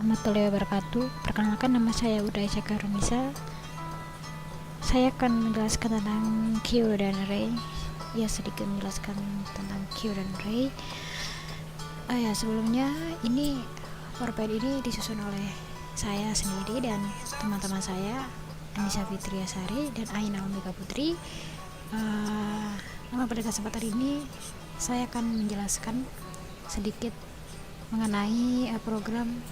warahmatullahi wabarakatuh. Perkenalkan, nama saya Uda Eka Rumisa. Saya akan menjelaskan tentang Q dan array. Ya, sedikit menjelaskan tentang Q dan array. Sebelumnya ini PowerPoint ini disusun oleh saya sendiri dan teman-teman saya, Anissa Fitriasari dan Aina Omega Putri. Pada kesempatan ini saya akan menjelaskan sedikit mengenai program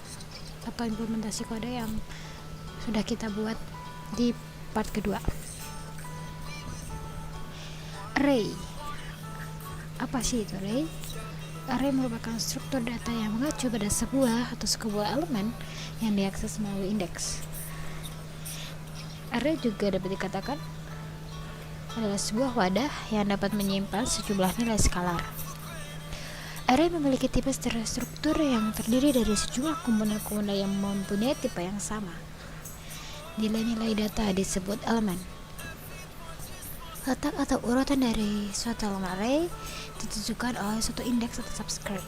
atau implementasi kode yang sudah kita buat di part kedua. Array, apa sih itu array? Array merupakan struktur data yang mengacu pada sebuah elemen yang diakses melalui indeks. Array juga dapat dikatakan adalah sebuah wadah yang dapat menyimpan sejumlah nilai skalar. Array memiliki tipe struktur yang terdiri dari sejumlah komponen-komponen yang mempunyai tipe yang sama. Nilai-nilai data disebut elemen. Letak atau urutan dari suatu elemen array ditentukan oleh suatu indeks atau subscript.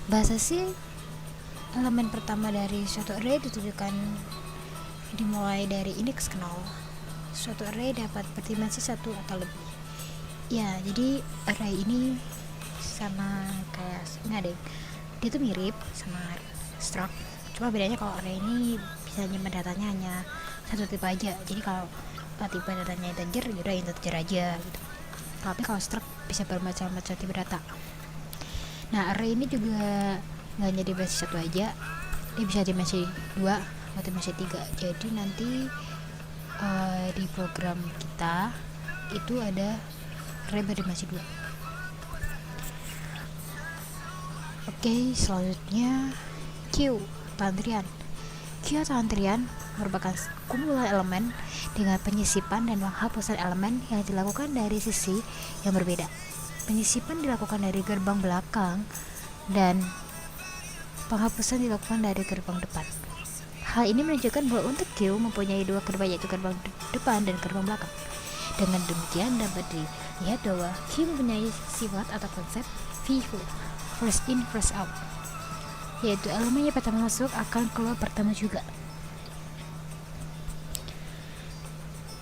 Bahasa C, elemen pertama dari suatu array ditentukan dimulai dari indeks 0. Suatu array dapat berdimensi 1 atau lebih. Ya, jadi array ini sama kayak dia tuh mirip sama struct, cuma bedanya kalau array ini bisa nyimpan datanya hanya satu tipe aja. Jadi kalau tipe datanya integer, yaudah integer aja gitu. Tapi kalau struct bisa bermacam-macam tipe data. Nah, array ini juga nggak hanya dimensi satu aja, dia bisa dimensi 2 atau dimensi 3. Jadi nanti di program kita itu ada array berdimensi 2. Oke, selanjutnya Q atau antrian. Q atau antrian merupakan kumpulan elemen dengan penyisipan dan penghapusan elemen yang dilakukan dari sisi yang berbeda. Penyisipan dilakukan dari gerbang belakang dan penghapusan dilakukan dari gerbang depan. Hal ini menunjukkan bahwa untuk Q mempunyai dua gerbang, yaitu gerbang depan dan gerbang belakang. Dengan demikian dapat dilihat bahwa Q mempunyai sifat atau konsep FIFO, first in first out, yaitu elemen yang pertama masuk akan keluar pertama juga.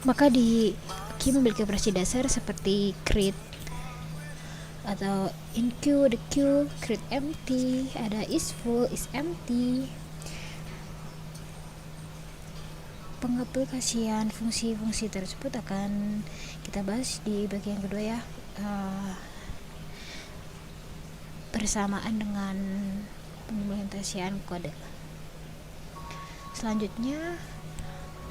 Maka di Q memiliki operasi dasar seperti create atau in Q, the Q, create empty, ada is full, is empty. Pengaplikasian fungsi-fungsi tersebut akan kita bahas di bagian kedua ya, bersamaan dengan pengimplementasian kode. Selanjutnya,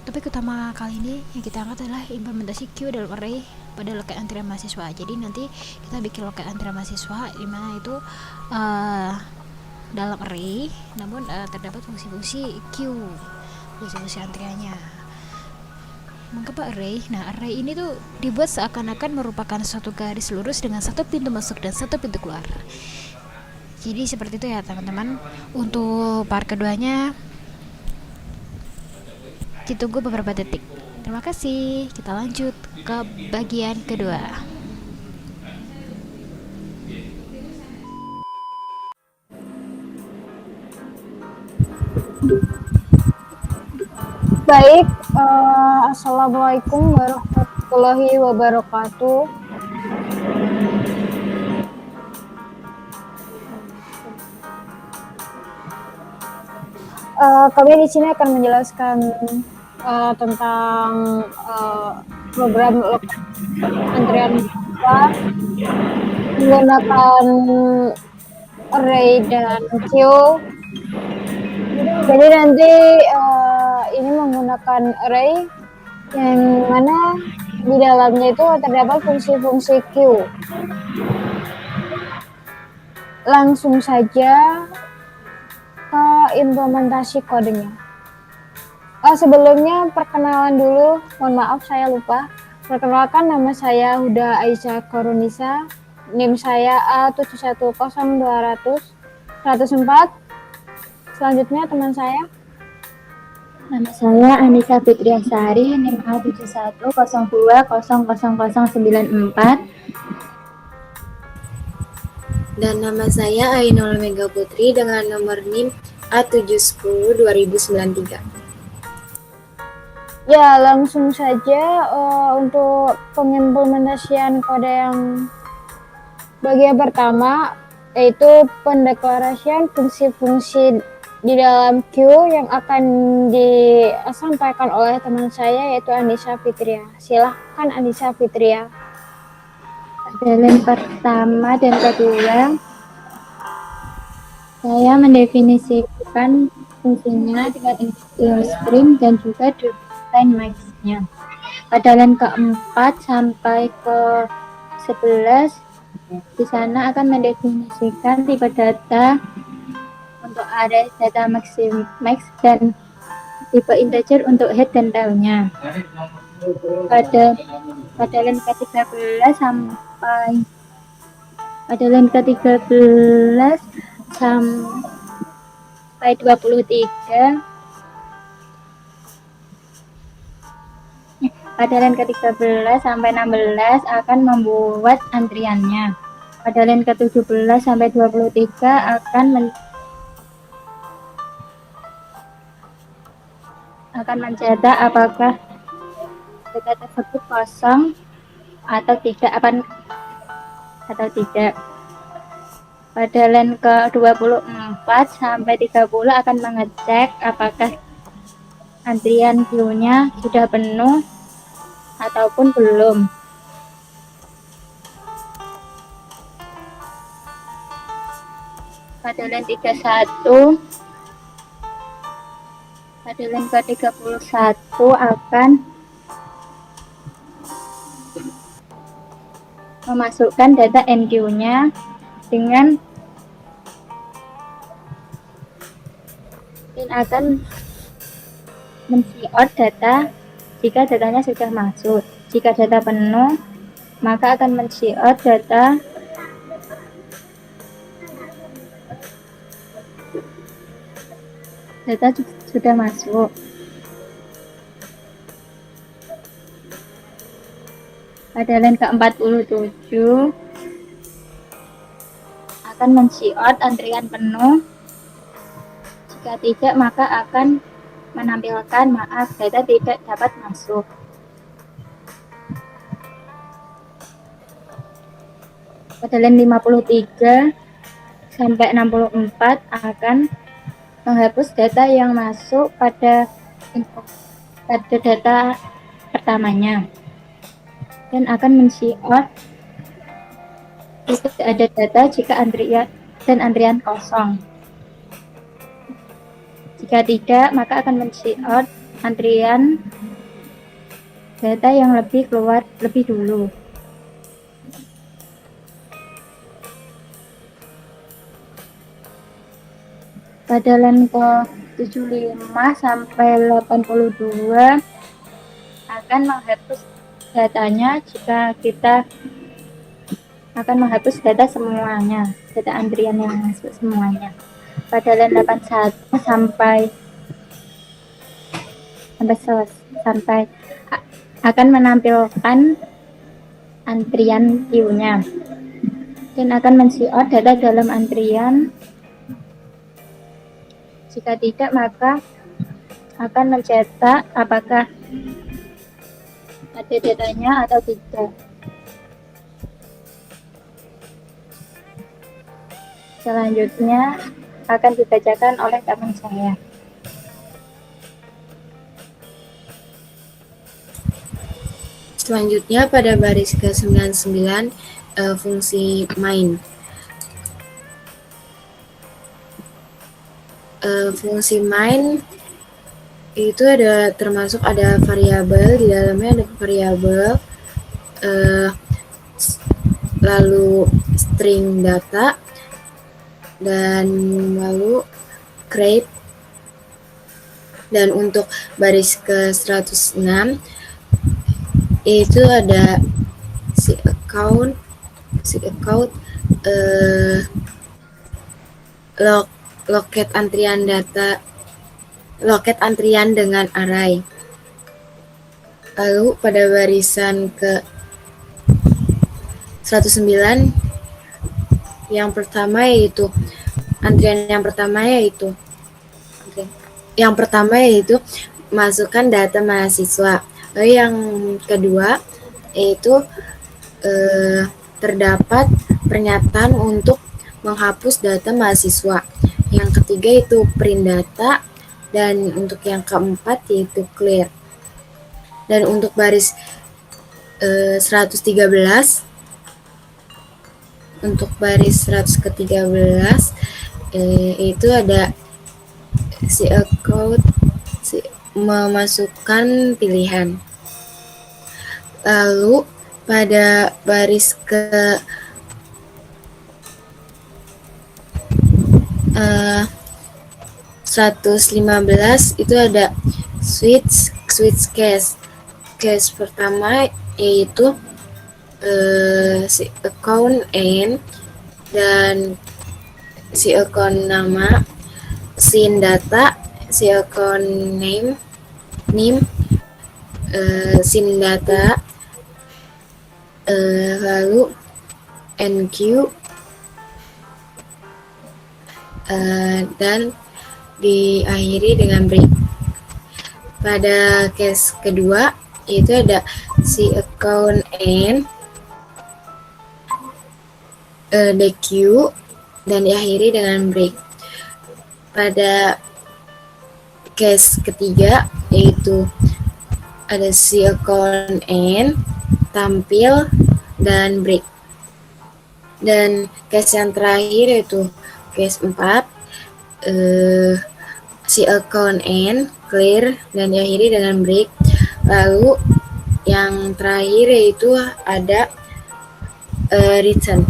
topik utama kali ini yang kita angkat adalah implementasi Q dalam array pada loket antrian mahasiswa. Jadi nanti kita bikin loket antrian mahasiswa di mana itu dalam array, namun terdapat fungsi-fungsi Q, fungsi-fungsi antriannya. Mengapa array? Nah, array ini tuh dibuat seakan-akan merupakan suatu garis lurus dengan satu pintu masuk dan satu pintu keluar. Jadi seperti itu ya teman-teman. Untuk part keduanya ditunggu beberapa detik. Terima kasih. Kita lanjut ke bagian kedua. Baik, Assalamualaikum warahmatullahi wabarakatuh. Kami di sini akan menjelaskan tentang program antrian mahasiswa menggunakan array dan Q. Jadi nanti ini menggunakan array yang mana di dalamnya itu terdapat fungsi-fungsi Q. Langsung saja ke implementasi kodenya. Sebelumnya perkenalan dulu, mohon maaf saya lupa. Perkenalkan, nama saya Huda Aisyah Korunisa, NIM saya A710200-104. Selanjutnya teman saya. Nama saya Anissa Fitriasari, NIM A7102000094. Dan nama saya Ainul Omega Putri dengan nomor NIM A710-2093. Ya, langsung saja untuk pengimplementasian kode yang bagian pertama, yaitu pendeklarasian fungsi-fungsi di dalam queue yang akan disampaikan oleh teman saya, yaitu Anissa Fitria. Silahkan Anissa Fitria. Pada pertama dan kedua, saya mendefinisikan fungsinya dengan stream dan juga define max-nya. Pada line keempat sampai ke 11, di sana akan mendefinisikan tipe data untuk array data max dan tipe integer untuk head dan tailnya. Pada line ke-13 sampai pada line ke-13 sampai 23, pada line ke-13 sampai 16 akan membuat antriannya. Pada line ke-17 sampai 23 akan mencetak apakah data tersebut kosong atau tidak. Pada line ke-24 sampai 30 akan mengecek apakah antrian queue-nya sudah penuh ataupun belum. Pada line 31, pada line ke-31 akan memasukkan data NQ-nya dengan dan akan men-sort data jika datanya sudah masuk. Jika data penuh, maka akan men-sort data sudah masuk. Pada line ke-47 akan men-sort antrian penuh. Jika tidak, maka akan menampilkan maaf, data tidak dapat masuk. Pada line 53 sampai 64 akan menghapus data yang masuk pada data pertamanya dan akan men-sort tidak ada data jika antrian kosong. Jika tidak, maka akan men-sort antrian data yang keluar lebih dulu. Pada line ke-75 sampai 82 akan menghapus datanya jika kita akan menghapus data semuanya, data antrian yang masuk semuanya. Pada line 81 sampai akan menampilkan antrian queue-nya dan akan men-sort data dalam antrian. Jika tidak, maka akan mencetak apakah ada datanya atau tidak. Selanjutnya akan dibacakan oleh teman saya. Selanjutnya pada baris ke-99, fungsi main. Fungsi main itu termasuk ada variabel, di dalamnya ada variabel, lalu string data, dan lalu grep. Dan untuk baris ke-106 itu ada si account, loket antrian data, loket antrian dengan array. Lalu pada barisan ke 109 yang pertama yaitu antrian yang pertama yaitu Oke. Yang pertama yaitu masukkan data mahasiswa. Lalu yang kedua yaitu terdapat pernyataan untuk menghapus data mahasiswa. Yang ketiga itu print data, dan untuk yang keempat yaitu clear. Dan untuk baris 113, untuk baris 113 itu ada si account memasukkan pilihan. Lalu pada baris ke 115 itu ada switch case. Case pertama yaitu si account N dan si account nama, sin data, si account name, sin data, lalu NQ, dan diakhiri dengan break. Pada case kedua itu ada si account N, DQ, dan diakhiri dengan break. Pada case ketiga yaitu ada si account N, tampil, dan break. Dan case yang terakhir yaitu case 4, si account N, clear, dan diakhiri dengan break. Lalu yang terakhir yaitu ada return.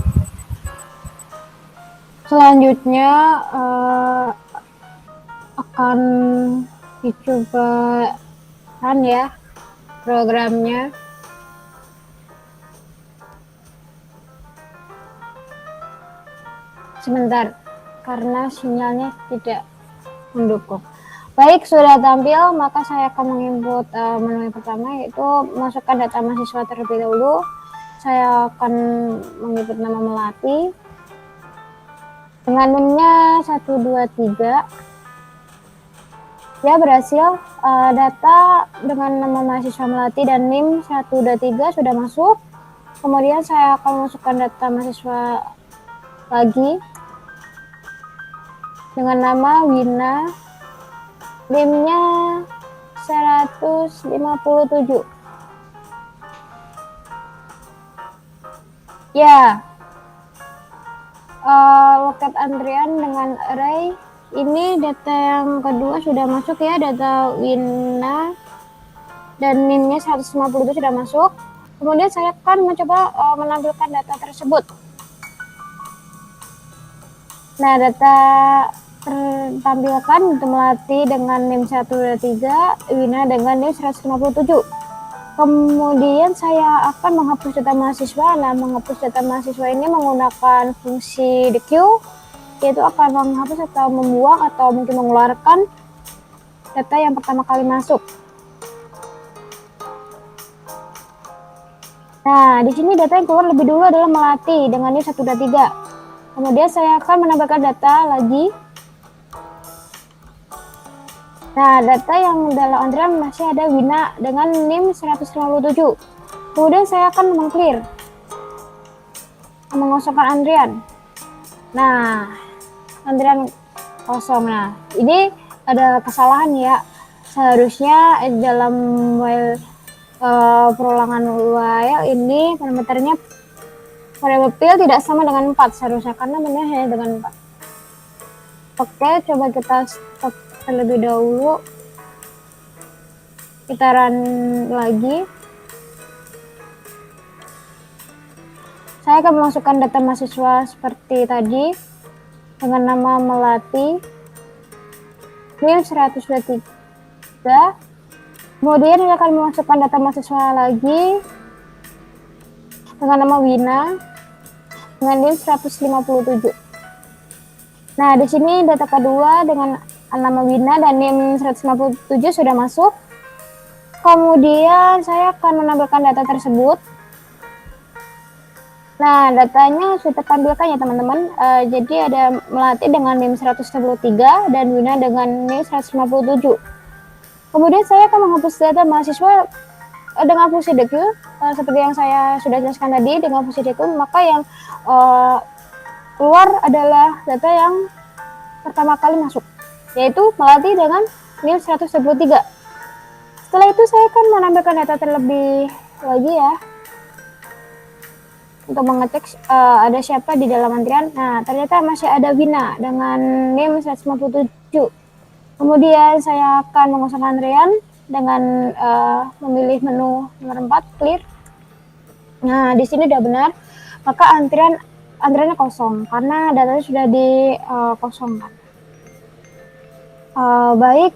Selanjutnya akan dicoba ya programnya. Sebentar, karena sinyalnya tidak mendukung. Baik, sudah tampil, maka saya akan menginput menu yang pertama, yaitu masukkan data mahasiswa terlebih dahulu. Saya akan menginput nama Melati dengan NIM-nya 123. Ya, berhasil. Data dengan nama mahasiswa Melati dan NIM 123 sudah masuk. Kemudian saya akan masukkan data mahasiswa lagi dengan nama Wina, NIM-nya 157. Ya, loket antrian dengan array. Ini data yang kedua sudah masuk ya, data Wina dan NIM-nya 157 sudah masuk. Kemudian saya akan mencoba menampilkan data tersebut. Nah, data tertampilkan untuk Melati dengan NIM 123, Wina dengan NIM 157. Kemudian saya akan menghapus data mahasiswa. Nah, menghapus data mahasiswa ini menggunakan fungsi the queue, yaitu akan menghapus atau membuang atau mungkin mengeluarkan data yang pertama kali masuk. Nah, di sini data yang keluar lebih dulu adalah Melati dengan NIM 123. Kemudian saya akan menambahkan data lagi. Nah, data yang dalam antrian masih ada Wina dengan NIM 157. Kemudian saya akan mengclear, mengosongkan antrian. Nah, antrian kosong. Nah, ini ada kesalahan ya. Seharusnya dalam while perulangan while ini parameternya variable fill tidak sama dengan 4 seharusnya, karena benar hanya dengan 4. Oke, coba kita stop terlebih dahulu. Kita run lagi. Saya akan memasukkan data mahasiswa seperti tadi dengan nama Melati, NIM 123. Kemudian saya akan memasukkan data mahasiswa lagi dengan nama Wina dengan NIM 157. Nah, di sini data kedua dengan nama Wina dan NIM 157 sudah masuk. Kemudian saya akan menambahkan data tersebut. Nah, datanya sudah tampilkan ya teman-teman. Jadi ada Melati dengan NIM 163 dan Wina dengan NIM 157. Kemudian saya akan menghapus data mahasiswa dengan fungsi deku, seperti yang saya sudah jelaskan tadi dengan fungsi deku, maka yang keluar adalah data yang pertama kali masuk, yaitu Melati dengan NIM 173. Setelah itu saya akan menambahkan data terlebih lagi ya, untuk mengecek ada siapa di dalam antrian. Nah, ternyata masih ada Wina dengan NIM 157. Kemudian saya akan mengosongkan antrian dengan memilih menu nomor 4, clear. Nah, di sini udah benar, maka antriannya kosong karena datanya sudah dikosongkan. Baik,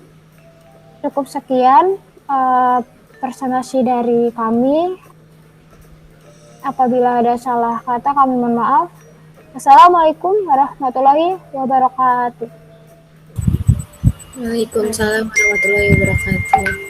cukup sekian presentasi dari kami. Apabila ada salah kata kami mohon maaf. Assalamualaikum warahmatullahi wabarakatuh. Waalaikumsalam warahmatullahi wabarakatuh.